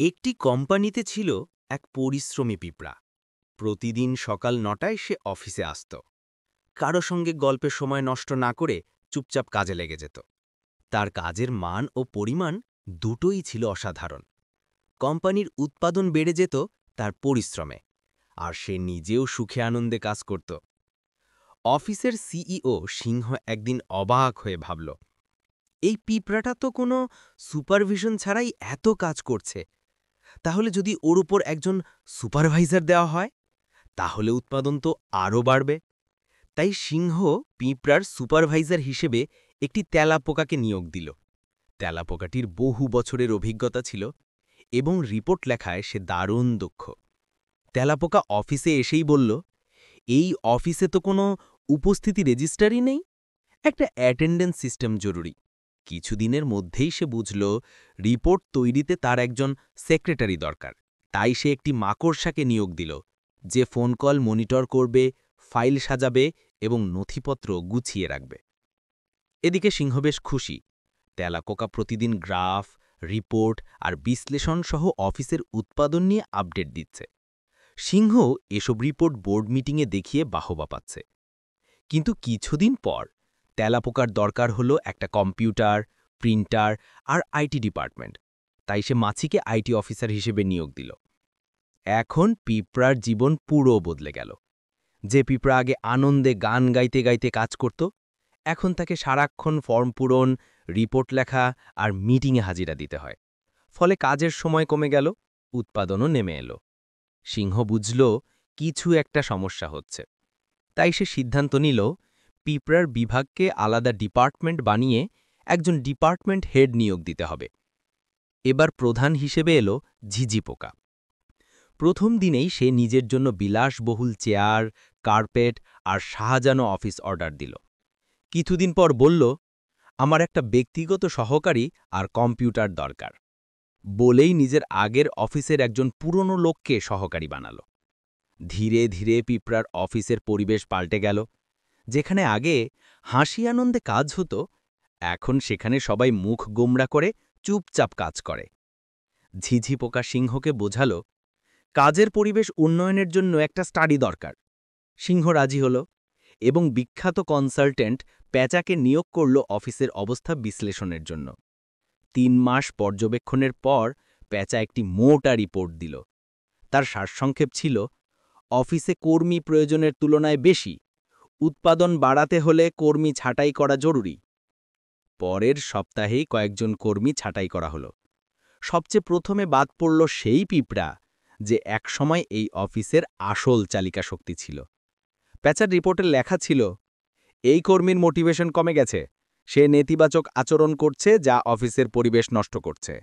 একটি কোম্পানিতে ছিল এক পরিশ্রমী পিঁপড়া। প্রতিদিন সকাল ৯টায় সে অফিসে আসত। কারো সঙ্গে গল্পের সময় নষ্ট না করে চুপচাপ কাজে লেগে যেত। তার কাজের মান ও পরিমাণ দুটোই ছিল অসাধারণ। কোম্পানির উৎপাদন বেড়ে যেত তার পরিশ্রমে, আর সে নিজেও সুখে আনন্দে কাজ করত। অফিসের সিইও সিংহ একদিন অবাক হয়ে ভাবল, এই পিঁপড়াটা তো কোনো সুপারভিশন ছাড়াই এত কাজ করছে। তাহলে যদি ওর উপর একজন সুপারভাইজার দেওয়া হয়, তাহলে উৎপাদন তো আরও বাড়বে। তাই সিংহ পিঁপড়ার সুপারভাইজার হিসেবে একটি তেলাপোকাকে নিয়োগ দিল। তেলাপোকাটির বহু বছরের অভিজ্ঞতা ছিল এবং রিপোর্ট লেখায় সে দারুণ দক্ষ। তেলাপোকা অফিসে এসেই বলল, এই অফিসে তো কোনো উপস্থিতি রেজিস্টারই নেই, একটা অ্যাটেন্ডেন্স সিস্টেম জরুরি। কিছুদিনের মধ্যেই সে বুঝল রিপোর্ট তৈরিতে তার একজন সেক্রেটারি দরকার। তাই সে একটি মাকড়সাকে নিয়োগ দিল, যে ফোন কল মনিটর করবে, ফাইল সাজাবে এবং নথিপত্র গুছিয়ে রাখবে। এদিকে সিংহ বেশ খুশি। তেলাপোকা প্রতিদিন গ্রাফ, রিপোর্ট আর বিশ্লেষণ সহ অফিসের উৎপাদন নিয়ে আপডেট দিচ্ছে। সিংহ এসব রিপোর্ট বোর্ড মিটিংয়ে দেখিয়ে বাহবা পাচ্ছে। কিন্তু কিছুদিন পর তেলাপোকার দরকার হলো একটা কম্পিউটার, প্রিন্টার আর আইটি ডিপার্টমেন্ট। তাই সে মাছিকে আইটি অফিসার হিসেবে নিয়োগ দিল। এখন পিঁপড়ার জীবন পুরো বদলে গেল। যে পিঁপড়া আগে আনন্দে গান গাইতে গাইতে কাজ করত, এখন তাকে সারাক্ষণ ফর্ম পূরণ, রিপোর্ট লেখা আর মিটিংয়ে হাজিরা দিতে হয়। ফলে কাজের সময় কমে গেল, উৎপাদনও নেমে এলো। সিংহ বুঝল কিছু একটা সমস্যা হচ্ছে। তাই সে সিদ্ধান্ত নিল পিঁপড়ার বিভাগকে আলাদা ডিপার্টমেন্ট বানিয়ে একজন ডিপার্টমেন্ট হেড নিয়োগ দিতে হবে। এবার প্রধান হিসেবে এলো ঝিঝি পোকা। প্রথম দিনেই সে নিজের জন্য বিলাসবহুল চেয়ার, কার্পেট আর সাজানো অফিস অর্ডার দিল। কিছুদিন পর বলল, আমার একটা ব্যক্তিগত সহকারী আর কম্পিউটার দরকার। বলেই নিজের আগের অফিসের একজন পুরনো লোককে সহকারী বানাল। ধীরে ধীরে পিঁপড়ার অফিসের পরিবেশ পাল্টে গেল। যেখানে আগে হাসি আনন্দে কাজ হতো, এখন সেখানে সবাই মুখ গোমড়া করে চুপচাপ কাজ করে। ঝিঝি পোকা সিংহকে বোঝাল, কাজের পরিবেশ উন্নয়নের জন্য একটা স্টাডি দরকার। সিংহ রাজি হল এবং বিখ্যাত কনসালটেন্ট প্যাঁচাকে নিয়োগ করল অফিসের অবস্থা বিশ্লেষণের জন্য। ৩ মাস পর্যবেক্ষণের পর প্যাঁচা একটি মোটা রিপোর্ট দিল। তার সারসংক্ষেপ ছিল, অফিসে কর্মী প্রয়োজনের তুলনায় বেশি, উৎপাদন বাড়াতে হলে কর্মী ছাঁটাই করা জরুরি। পরের সপ্তাহেই কয়েকজন কর্মী ছাঁটাই করা হলো। সবচেয়ে প্রথমে বাদ পড়ল সেই পিঁপড়া, যে একসময় এই অফিসের আসল চালিকা শক্তি ছিল। প্যাঁচার রিপোর্টে লেখা ছিল, এই কর্মীর মোটিভেশন কমে গেছে, সে নেতিবাচক আচরণ করছে যা অফিসের পরিবেশ নষ্ট করছে।